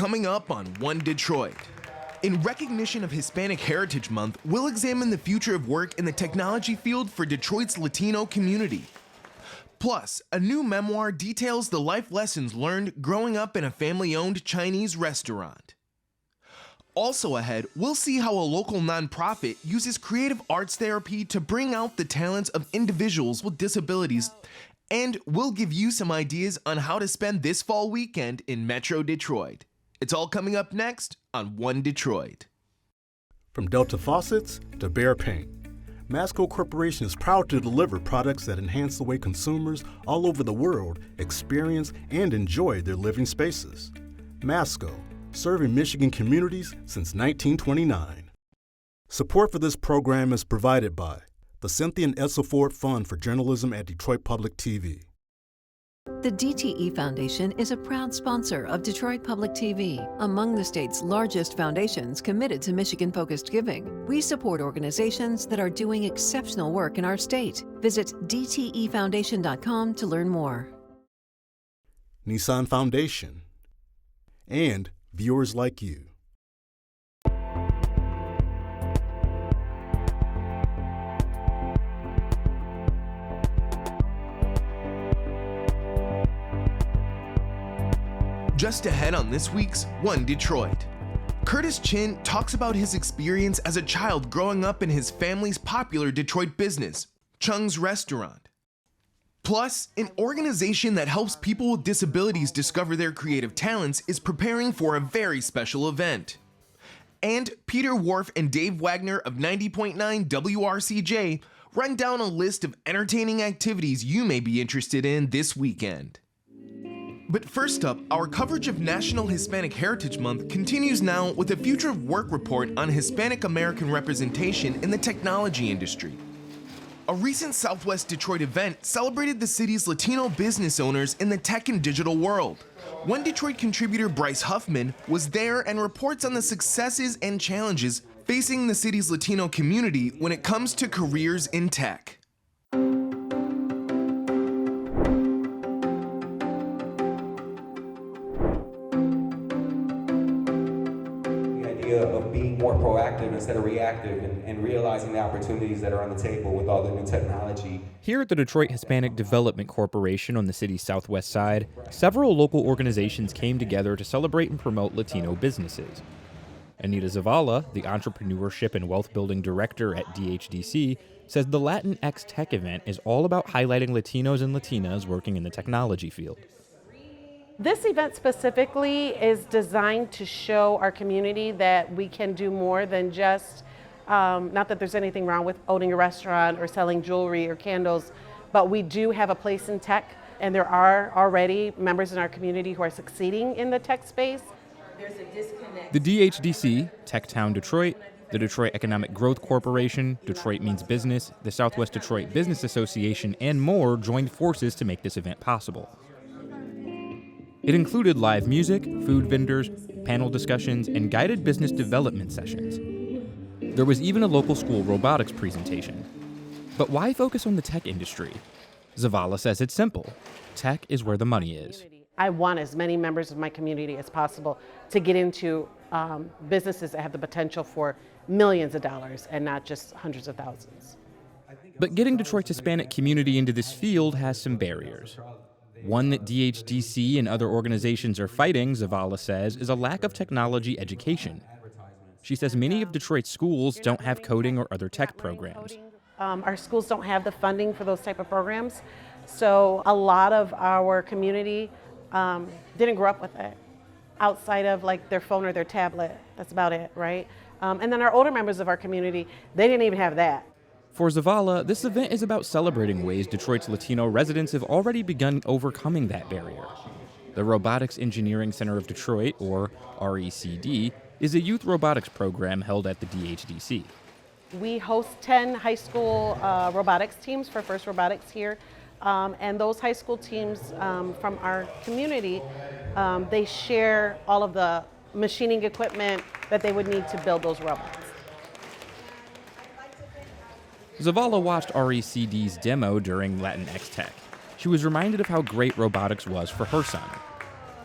Coming up on One Detroit. In recognition of Hispanic Heritage Month, we'll examine the future of work in the technology field for Detroit's Latino community. Plus, a new memoir details the life lessons learned growing up in a family-owned Chinese restaurant. Also ahead, we'll see how a local nonprofit uses creative arts therapy to bring out the talents of individuals with disabilities, and we'll give you some ideas on how to spend this fall weekend in Metro Detroit. It's all coming up next on One Detroit. From Delta Faucets to Behr Paint, Masco Corporation is proud to deliver products that enhance the way consumers all over the world experience and enjoy their living spaces. Masco, serving Michigan communities since 1929. Support for this program is provided by the Cynthia and Edsel Ford Fund for Journalism at Detroit Public TV. The DTE Foundation is a proud sponsor of Detroit Public TV, among the state's largest foundations committed to Michigan-focused giving. We support organizations that are doing exceptional work in our state. Visit dtefoundation.com to learn more. Nissan Foundation and viewers like you. Just ahead on this week's One Detroit. Curtis Chin talks about his experience as a child growing up in his family's popular Detroit business, Chung's Restaurant. Plus, an organization that helps people with disabilities discover their creative talents is preparing for a very special event. And Peter Wharf and Dave Wagner of 90.9 WRCJ run down a list of entertaining activities you may be interested in this weekend. But first up, our coverage of National Hispanic Heritage Month continues now with a Future of Work report on Hispanic American representation in the technology industry. A recent Southwest Detroit event celebrated the city's Latino business owners in the tech and digital world. One Detroit contributor, Bryce Huffman, was there and reports on the successes and challenges facing the city's Latino community when it comes to careers in tech. Of being more proactive instead of reactive and realizing the opportunities that are on the table with all the new technology. Here at the Detroit Hispanic Development Corporation on the city's southwest side, several local organizations came together to celebrate and promote Latino businesses. Anita Zavala, the Entrepreneurship and Wealth Building Director at DHDC, says the Latinx Tech event is all about highlighting Latinos and Latinas working in the technology field. This event specifically is designed to show our community that we can do more than just, not that there's anything wrong with owning a restaurant or selling jewelry or candles, but we do have a place in tech, and there are already members in our community who are succeeding in the tech space. There's a disconnect. The DHDC, Tech Town Detroit, the Detroit Economic Growth Corporation, Detroit Means Business, the Southwest Detroit Business Association, and more joined forces to make this event possible. It included live music, food vendors, panel discussions, and guided business development sessions. There was even a local school robotics presentation. But why focus on the tech industry? Zavala says it's simple. Tech is where the money is. I want as many members of my community as possible to get into businesses that have the potential for millions of dollars and not just hundreds of thousands. But getting Detroit's Hispanic community into this field has some barriers. One that DHDC and other organizations are fighting, Zavala says, is a lack of technology education. She says many of Detroit's schools don't have coding or other tech programs. Our schools don't have the funding for those type of programs, so a lot of our community didn't grow up with it. Outside of like their phone or their tablet, that's about it, right? And then our older members of our community, they didn't even have that. For Zavala, this event is about celebrating ways Detroit's Latino residents have already begun overcoming that barrier. The Robotics Engineering Center of Detroit, or RECD, is a youth robotics program held at the DHDC. We host 10 high school robotics teams for First Robotics here. And those high school teams from our community, they share all of the machining equipment that they would need to build those robots. Zavala watched RECD's demo during Latinx Tech. She was reminded of how great robotics was for her son.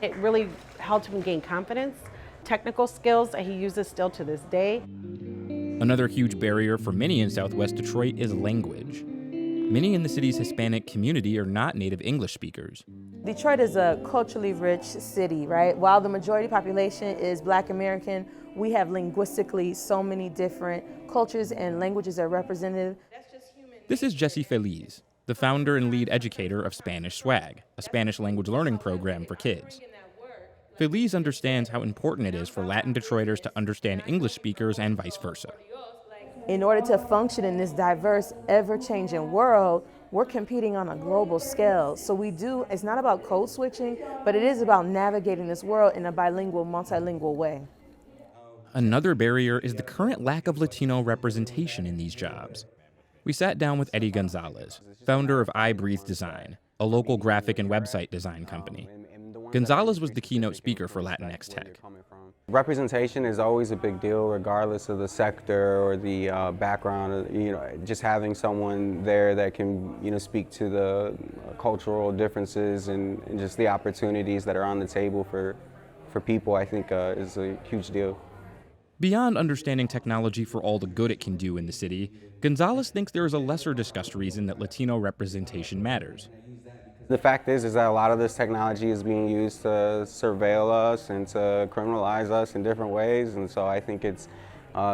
It really helped him gain confidence, technical skills that he uses still to this day. Another huge barrier for many in Southwest Detroit is language. Many in the city's Hispanic community are not native English speakers. Detroit is a culturally rich city, right? While the majority population is Black American, we have linguistically so many different cultures and languages that are represented. This is Jessie Feliz, the founder and lead educator of Spanish Swag, a Spanish language learning program for kids. Feliz understands how important it is for Latin Detroiters to understand English speakers and vice versa. In order to function in this diverse, ever-changing world, we're competing on a global scale. So it's not about code switching, but it is about navigating this world in a bilingual, multilingual way. Another barrier is the current lack of Latino representation in these jobs. We sat down with Eddie Gonzalez, founder of I Breathe Design, a local graphic and website design company. Gonzalez was the keynote speaker for Latinx Tech. Representation is always a big deal, regardless of the sector or the background. Just having someone there that can, speak to the cultural differences and just the opportunities that are on the table for people, I think is a huge deal. Beyond understanding technology for all the good it can do in the city, Gonzalez thinks there is a lesser discussed reason that Latino representation matters. The fact is that a lot of this technology is being used to surveil us and to criminalize us in different ways, and so I think it's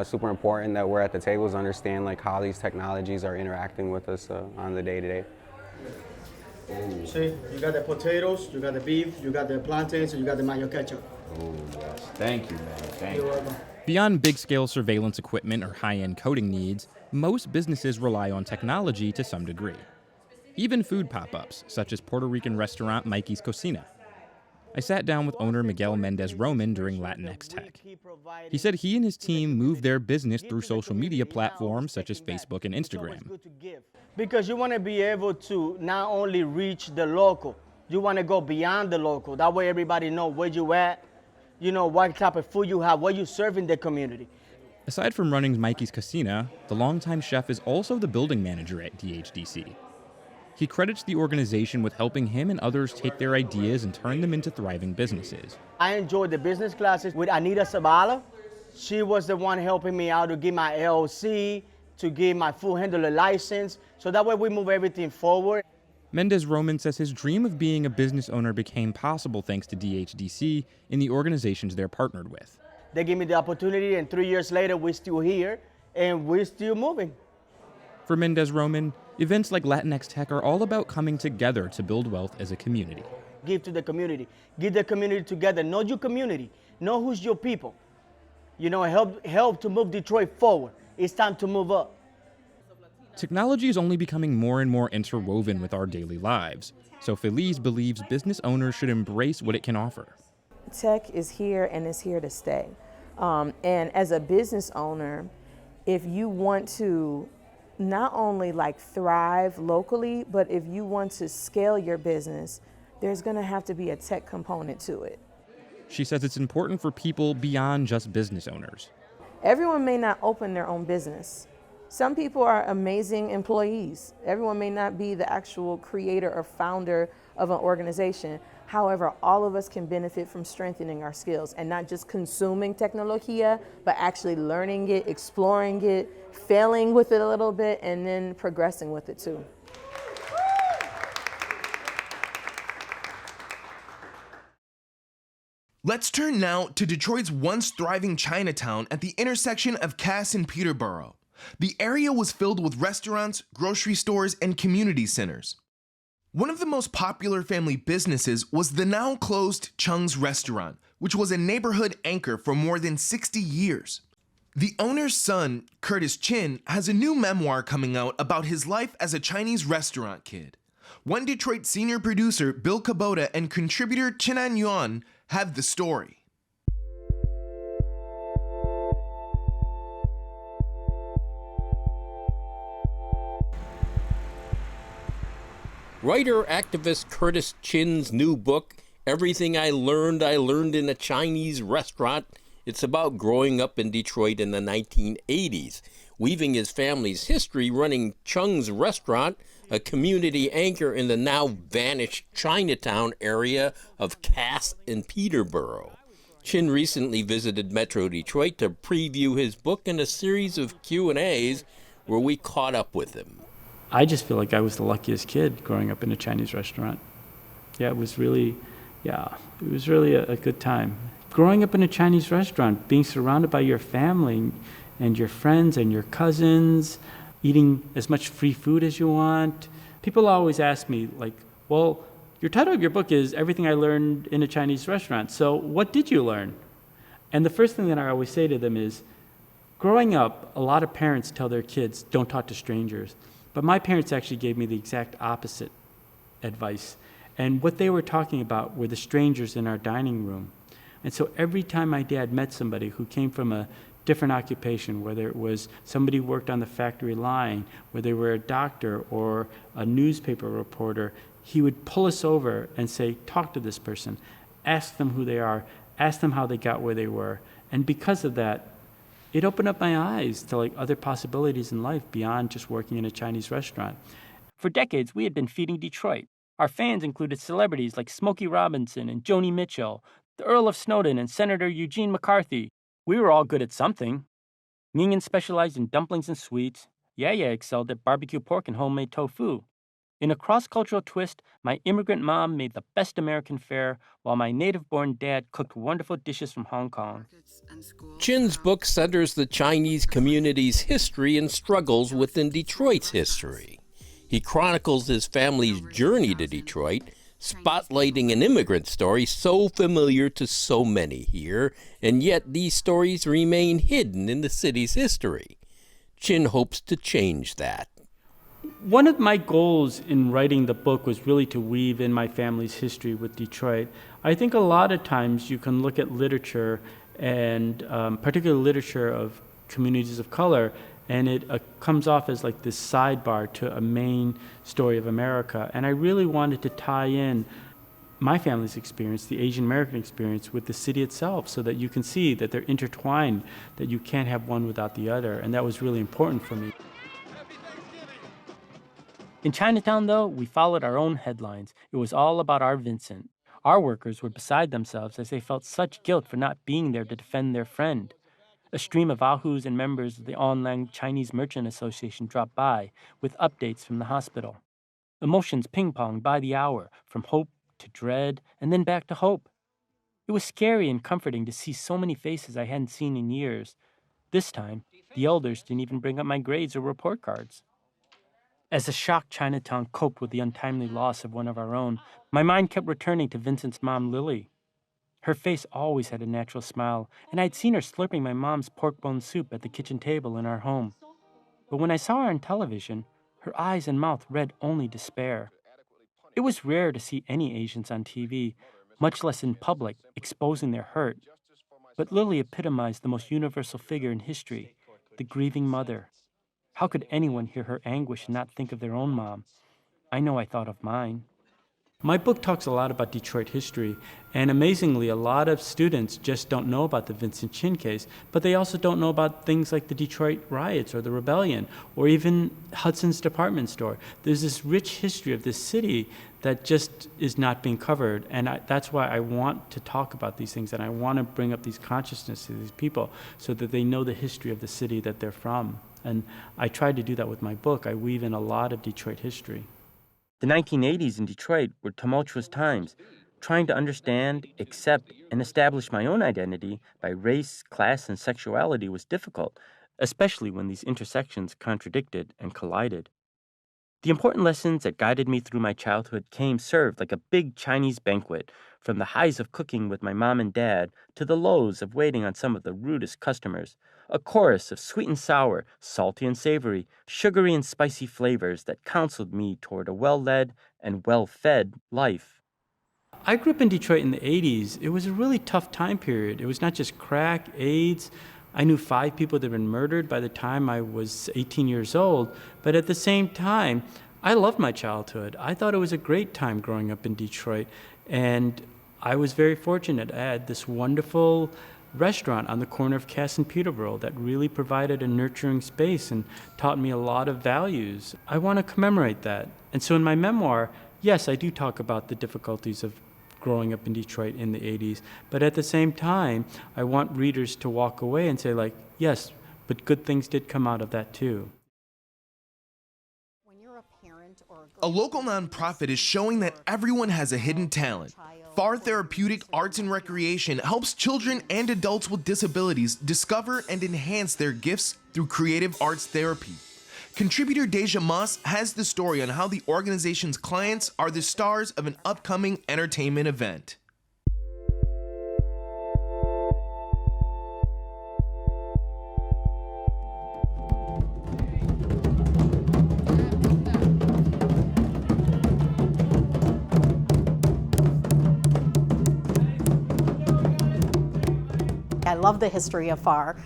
super important that we're at the tables to understand how these technologies are interacting with us on the day-to-day. See, you got the potatoes, you got the beef, you got the plantains, and you got the mayo ketchup. Oh, yes. Thank you, man. Thank you. You're welcome. Beyond big-scale surveillance equipment or high-end coding needs, most businesses rely on technology to some degree. Even food pop-ups, such as Puerto Rican restaurant Mikey's Cocina. I sat down with owner Miguel Mendez-Roman during Latinx Tech. He said he and his team move their business through social media platforms such as Facebook and Instagram. Because you want to be able to not only reach the local, you want to go beyond the local. That way everybody know where you at, what type of food you have, what you serve in the community. Aside from running Mikey's Cocina, the longtime chef is also the building manager at DHDC. He credits the organization with helping him and others take their ideas and turn them into thriving businesses. I enjoyed the business classes with Anita Zavala. She was the one helping me out to get my LLC, to get my food handler license, so that way we move everything forward. Mendez-Roman says his dream of being a business owner became possible thanks to DHDC and the organizations they're partnered with. They gave me the opportunity, and 3 years later, we're still here, and we're still moving. For Mendez-Roman, events like Latinx Tech are all about coming together to build wealth as a community. Give to the community. Get the community together. Know your community. Know who's your people. Help to move Detroit forward. It's time to move up. Technology is only becoming more and more interwoven with our daily lives, so Feliz believes business owners should embrace what it can offer. Tech is here and it's here to stay. And as a business owner, if you want to not only thrive locally, but if you want to scale your business, there's going to have to be a tech component to it. She says it's important for people beyond just business owners. Everyone may not open their own business. Some people are amazing employees. Everyone may not be the actual creator or founder of an organization. However, all of us can benefit from strengthening our skills and not just consuming technologia, but actually learning it, exploring it, failing with it a little bit, and then progressing with it too. Let's turn now to Detroit's once thriving Chinatown at the intersection of Cass and Peterborough. The area was filled with restaurants, grocery stores, and community centers. One of the most popular family businesses was the now closed Chung's restaurant, which was a neighborhood anchor for more than 60 years. The owner's son, Curtis Chin, has a new memoir coming out about his life as a Chinese restaurant kid. One Detroit senior producer, Bill Kubota, and contributor Chien-An Yuan have the story. Writer-activist Curtis Chin's new book, Everything I Learned in a Chinese Restaurant. It's about growing up in Detroit in the 1980s, weaving his family's history running Chung's restaurant a community anchor in the now vanished Chinatown area of Cass and Peterborough. Chien recently visited Metro Detroit to preview his book in a series of Q&As where we caught up with him. I just feel like I was the luckiest kid growing up in a Chinese restaurant. It was really a good time. Growing up in a Chinese restaurant, being surrounded by your family and your friends and your cousins, eating as much free food as you want. People always ask me, like, well, your title of your book is Everything I Learned in a Chinese Restaurant, so what did you learn? And the first thing that I always say to them is, growing up, a lot of parents tell their kids, don't talk to strangers. But my parents actually gave me the exact opposite advice. And what they were talking about were the strangers in our dining room. And so every time my dad met somebody who came from a different occupation, whether it was somebody who worked on the factory line, whether they were a doctor or a newspaper reporter, he would pull us over and say, talk to this person, ask them who they are, ask them how they got where they were. And because of that, it opened up my eyes to other possibilities in life beyond just working in a Chinese restaurant. For decades, we had been feeding Detroit. Our fans included celebrities like Smokey Robinson and Joni Mitchell, the Earl of Snowdon and Senator Eugene McCarthy. We were all good at something. Nguyen specialized in dumplings and sweets. Yaya excelled at barbecue pork and homemade tofu. In a cross-cultural twist, my immigrant mom made the best American fare, while my native-born dad cooked wonderful dishes from Hong Kong. Chien's book centers the Chinese community's history and struggles within Detroit's history. He chronicles his family's journey to Detroit, spotlighting an immigrant story so familiar to so many here, and yet these stories remain hidden in the city's history. Chien hopes to change that. One of my goals in writing the book was really to weave in my family's history with Detroit. I think a lot of times you can look at literature, and particularly literature of communities of color, and it comes off as this sidebar to a main story of America. And I really wanted to tie in my family's experience, the Asian American experience, with the city itself, so that you can see that they're intertwined, that you can't have one without the other. And that was really important for me. In Chinatown, though, we followed our own headlines. It was all about our Vincent. Our workers were beside themselves as they felt such guilt for not being there to defend their friend. A stream of Ahus and members of the Online Chinese Merchant Association dropped by with updates from the hospital. Emotions ping-ponged by the hour, from hope to dread, and then back to hope. It was scary and comforting to see so many faces I hadn't seen in years. This time, the elders didn't even bring up my grades or report cards. As the shocked Chinatown coped with the untimely loss of one of our own, my mind kept returning to Vincent's mom, Lily. Her face always had a natural smile, and I'd seen her slurping my mom's pork bone soup at the kitchen table in our home. But when I saw her on television, her eyes and mouth read only despair. It was rare to see any Asians on TV, much less in public, exposing their hurt. But Lily epitomized the most universal figure in history, the grieving mother. How could anyone hear her anguish and not think of their own mom? I know I thought of mine. My book talks a lot about Detroit history, and amazingly, a lot of students just don't know about the Vincent Chien case, but they also don't know about things like the Detroit riots or the rebellion, or even Hudson's department store. There's this rich history of this city that just is not being covered, and that's why I want to talk about these things, and I want to bring up these consciousness to these people so that they know the history of the city that they're from. And I tried to do that with my book. I weave in a lot of Detroit history. The 1980s in Detroit were tumultuous times. Trying to understand, accept, and establish my own identity by race, class, and sexuality was difficult, especially when these intersections contradicted and collided. The important lessons that guided me through my childhood came served like a big Chinese banquet, from the highs of cooking with my mom and dad to the lows of waiting on some of the rudest customers. A chorus of sweet and sour, salty and savory, sugary and spicy flavors that counseled me toward a well-led and well-fed life. I grew up in Detroit in the 80s. It was a really tough time period. It was not just crack, AIDS. I knew 5 people that had been murdered by the time I was 18 years old. But at the same time, I loved my childhood. I thought it was a great time growing up in Detroit. And I was very fortunate. I had this wonderful restaurant on the corner of Cass and Peterborough that really provided a nurturing space and taught me a lot of values. I want to commemorate that. And so in my memoir, yes, I do talk about the difficulties of growing up in Detroit in the 80s, but at the same time, I want readers to walk away and say, like, yes, but good things did come out of that too. A local nonprofit is showing that everyone has a hidden talent. FAR Therapeutic Arts and Recreation helps children and adults with disabilities discover and enhance their gifts through creative arts therapy. Contributor Deja Moss has the story on how the organization's clients are the stars of an upcoming entertainment event. I love the history of FAR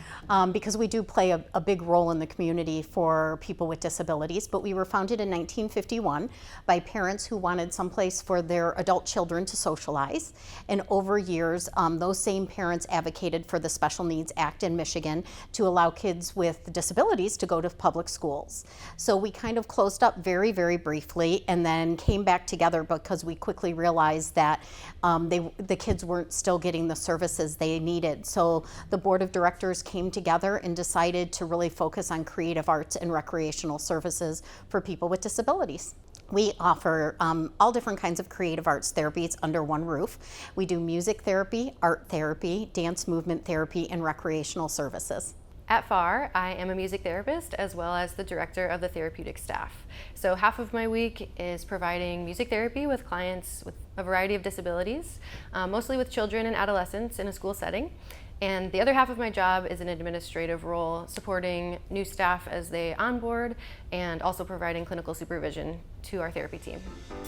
because we do play a big role in the community for people with disabilities, but we were founded in 1951 by parents who wanted someplace for their adult children to socialize. And over years, those same parents advocated for the Special Needs Act in Michigan to allow kids with disabilities to go to public schools. So we kind of closed up very, very briefly and then came back together because we quickly realized that the kids weren't still getting the services they needed. So the board of directors came together and decided to really focus on creative arts and recreational services for people with disabilities. We offer all different kinds of creative arts therapies under one roof. We do music therapy, art therapy, dance movement therapy, and recreational services. At FAR, I am a music therapist as well as the director of the therapeutic staff. So half of my week is providing music therapy with clients with a variety of disabilities, mostly with children and adolescents in a school setting. And the other half of my job is an administrative role, supporting new staff as they onboard and also providing clinical supervision to our therapy team.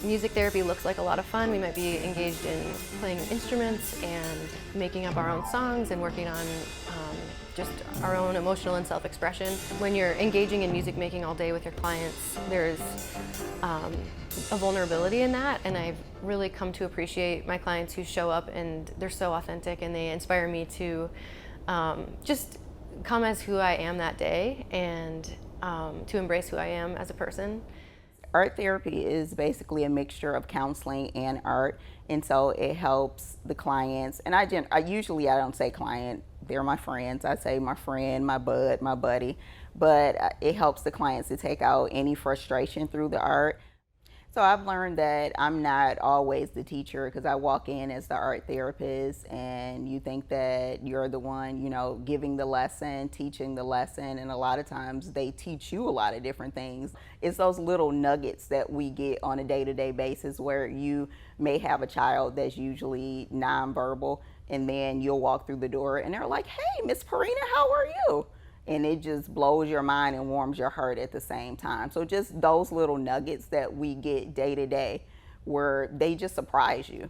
Music therapy looks like a lot of fun. We might be engaged in playing instruments and making up our own songs and working on just our own emotional and self-expression. When you're engaging in music making all day with your clients, there's a vulnerability in that, and I've really come to appreciate my clients who show up and they're so authentic and they inspire me to just come as who I am that day and to embrace who I am as a person. Art therapy is basically a mixture of counseling and art, and so it helps the clients, and I usually don't say client, they're my friends. I say my friend, my bud, my buddy, but it helps the clients to take out any frustration through the art. So I've learned that I'm not always the teacher, because I walk in as the art therapist and you think that you're the one, giving the lesson, teaching the lesson, and a lot of times they teach you a lot of different things. It's those little nuggets that we get on a day-to-day basis where you may have a child that's usually nonverbal, and then you'll walk through the door and they're like, "Hey, Miss Parina, how are you?" And it just blows your mind and warms your heart at the same time. So just those little nuggets that we get day to day where they just surprise you.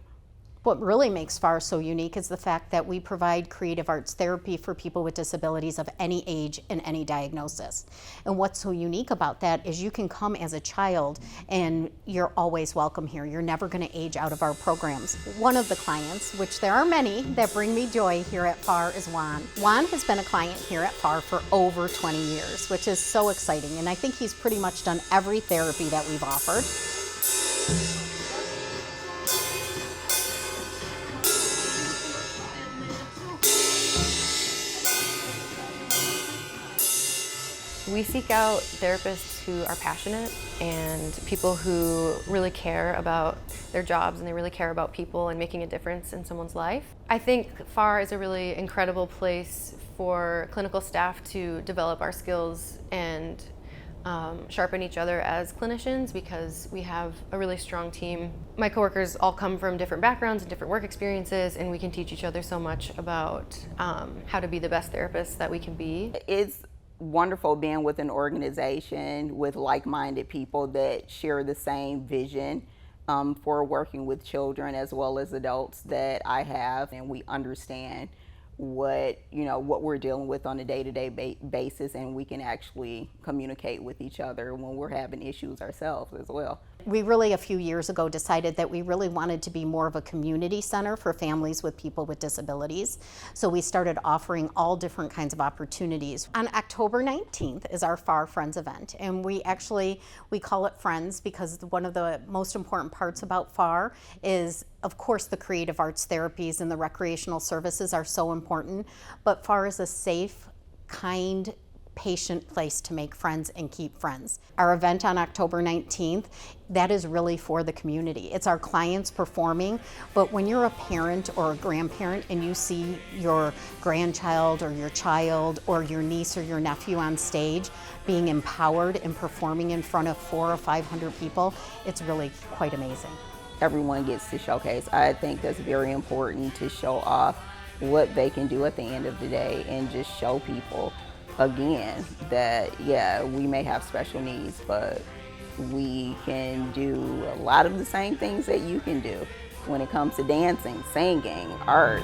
What really makes FAR so unique is the fact that we provide creative arts therapy for people with disabilities of any age and any diagnosis. And what's so unique about that is you can come as a child and you're always welcome here. You're never going to age out of our programs. One of the clients, which there are many that bring me joy here at FAR, is Juan. Juan has been a client here at FAR for over 20 years, which is so exciting. And I think he's pretty much done every therapy that we've offered. We seek out therapists who are passionate and people who really care about their jobs and they really care about people and making a difference in someone's life. I think FAR is a really incredible place for clinical staff to develop our skills and sharpen each other as clinicians, because we have a really strong team. My coworkers all come from different backgrounds and different work experiences, and we can teach each other so much about how to be the best therapists that we can be. It's wonderful being with an organization with like-minded people that share the same vision for working with children as well as adults that I have, and we understand what we're dealing with on a day-to-day basis, and we can actually communicate with each other when we're having issues ourselves as well. We really, a few years ago, decided that we really wanted to be more of a community center for families with people with disabilities. So we started offering all different kinds of opportunities. On October 19th is our FAR Friends event, and we call it Friends because one of the most important parts about FAR is, of course, the creative arts therapies and the recreational services are so important, but FAR is a safe, kind, patient place to make friends and keep friends. Our event on October 19th, that is really for the community. It's our clients performing, but when you're a parent or a grandparent and you see your grandchild or your child or your niece or your nephew on stage being empowered and performing in front of 400 or 500 people, it's really quite amazing. Everyone gets to showcase. I think that's very important to show off what they can do at the end of the day and just show people again that, yeah, we may have special needs, but we can do a lot of the same things that you can do when it comes to dancing, singing, art.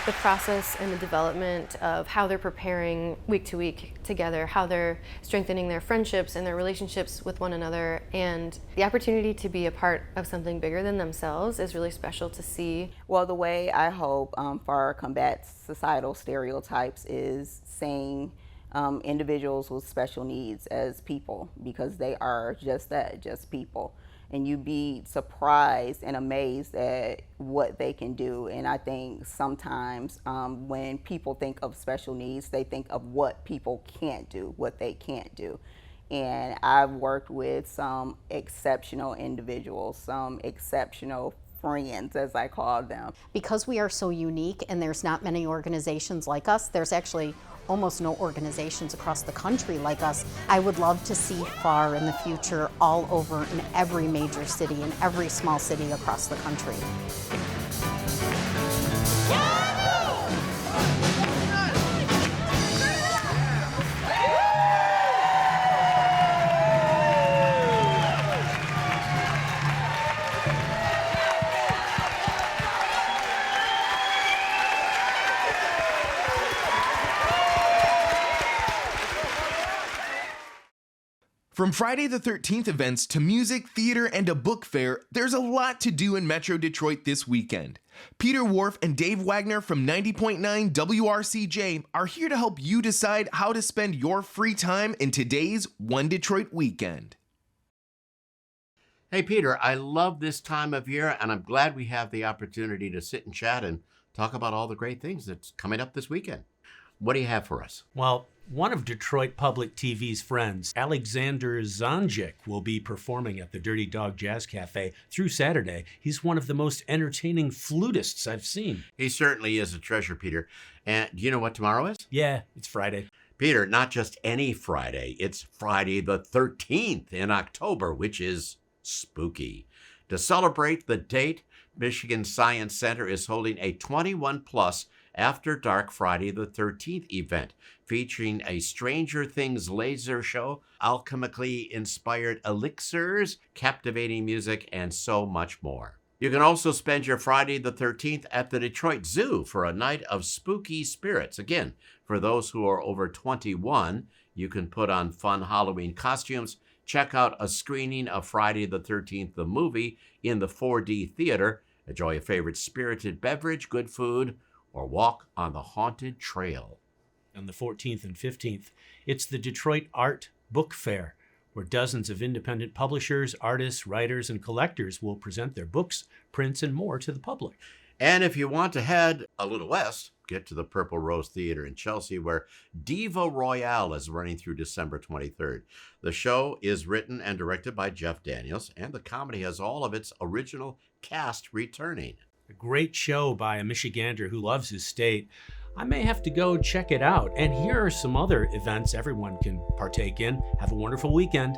The process and the development of how they're preparing week to week together, how they're strengthening their friendships and their relationships with one another, and the opportunity to be a part of something bigger than themselves is really special to see. Well, the way I hope FAR combats societal stereotypes is seeing individuals with special needs as people, because they are just that, just people. And you'd be surprised and amazed at what they can do. And I think sometimes when people think of special needs, they think of what people can't do, what they can't do. And I've worked with some exceptional individuals, some exceptional friends, as I call them. Because we are so unique and there's not many organizations like us, there's actually almost no organizations across the country like us. I would love to see FAR in the future all over in every major city and every small city across the country. From Friday the 13th events to music, theater, and a book fair, there's a lot to do in Metro Detroit this weekend. Peter Wharf and Dave Wagner from 90.9 WRCJ are here to help you decide how to spend your free time in today's One Detroit weekend. Hey, Peter, I love this time of year, and I'm glad we have the opportunity to sit and chat and talk about all the great things that's coming up this weekend. What do you have for us? Well, one of Detroit Public TV's friends, Alexander Zonjic, will be performing at the Dirty Dog Jazz Cafe through Saturday. He's one of the most entertaining flutists I've seen. He certainly is a treasure, Peter. And do you know what tomorrow is? Yeah, it's Friday. Peter, not just any Friday. It's Friday the 13th in October, which is spooky. To celebrate the date, Michigan Science Center is holding a 21-plus After Dark Friday the 13th event, featuring a Stranger Things laser show, alchemically inspired elixirs, captivating music, and so much more. You can also spend your Friday the 13th at the Detroit Zoo for a night of spooky spirits. Again, for those who are over 21, you can put on fun Halloween costumes, check out a screening of Friday the 13th, the movie, in the 4D theater, enjoy a favorite spirited beverage, good food, or walk on the haunted trail. On the 14th and 15th, it's the Detroit Art Book Fair, where dozens of independent publishers, artists, writers, and collectors will present their books, prints, and more to the public. And if you want to head a little west, get to the Purple Rose Theater in Chelsea, where Diva Royale is running through December 23rd. The show is written and directed by Jeff Daniels, and the comedy has all of its original cast returning. A great show by a Michigander who loves his state. I may have to go check it out. And here are some other events everyone can partake in. Have a wonderful weekend.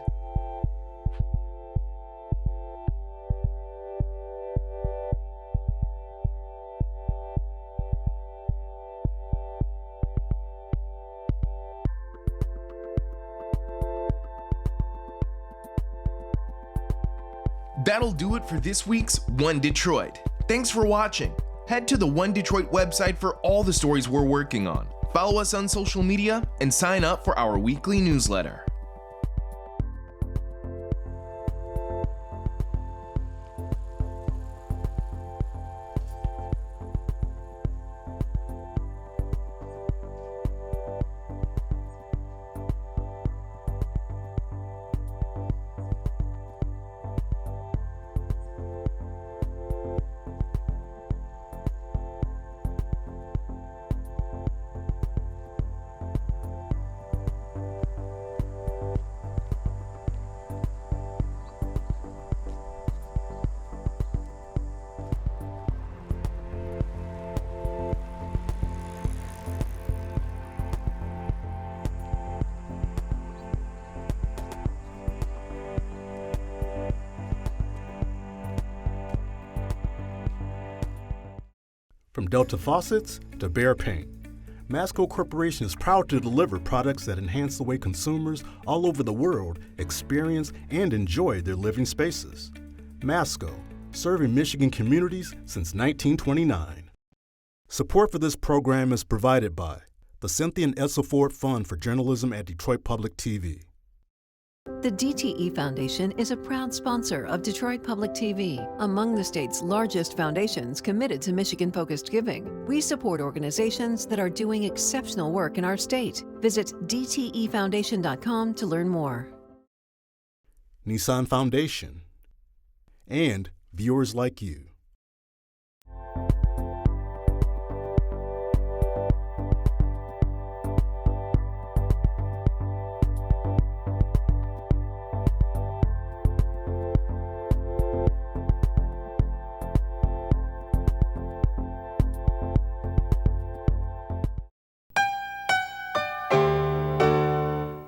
That'll do it for this week's One Detroit. Thanks for watching. Head to the One Detroit website for all the stories we're working on. Follow us on social media and sign up for our weekly newsletter. From Delta faucets to Behr paint, Masco Corporation is proud to deliver products that enhance the way consumers all over the world experience and enjoy their living spaces. Masco, serving Michigan communities since 1929. Support for this program is provided by the Cynthia and Edsel Ford Fund for Journalism at Detroit Public TV. The DTE Foundation is a proud sponsor of Detroit Public TV, among the state's largest foundations committed to Michigan-focused giving. We support organizations that are doing exceptional work in our state. Visit dtefoundation.com to learn more. Nissan Foundation and viewers like you.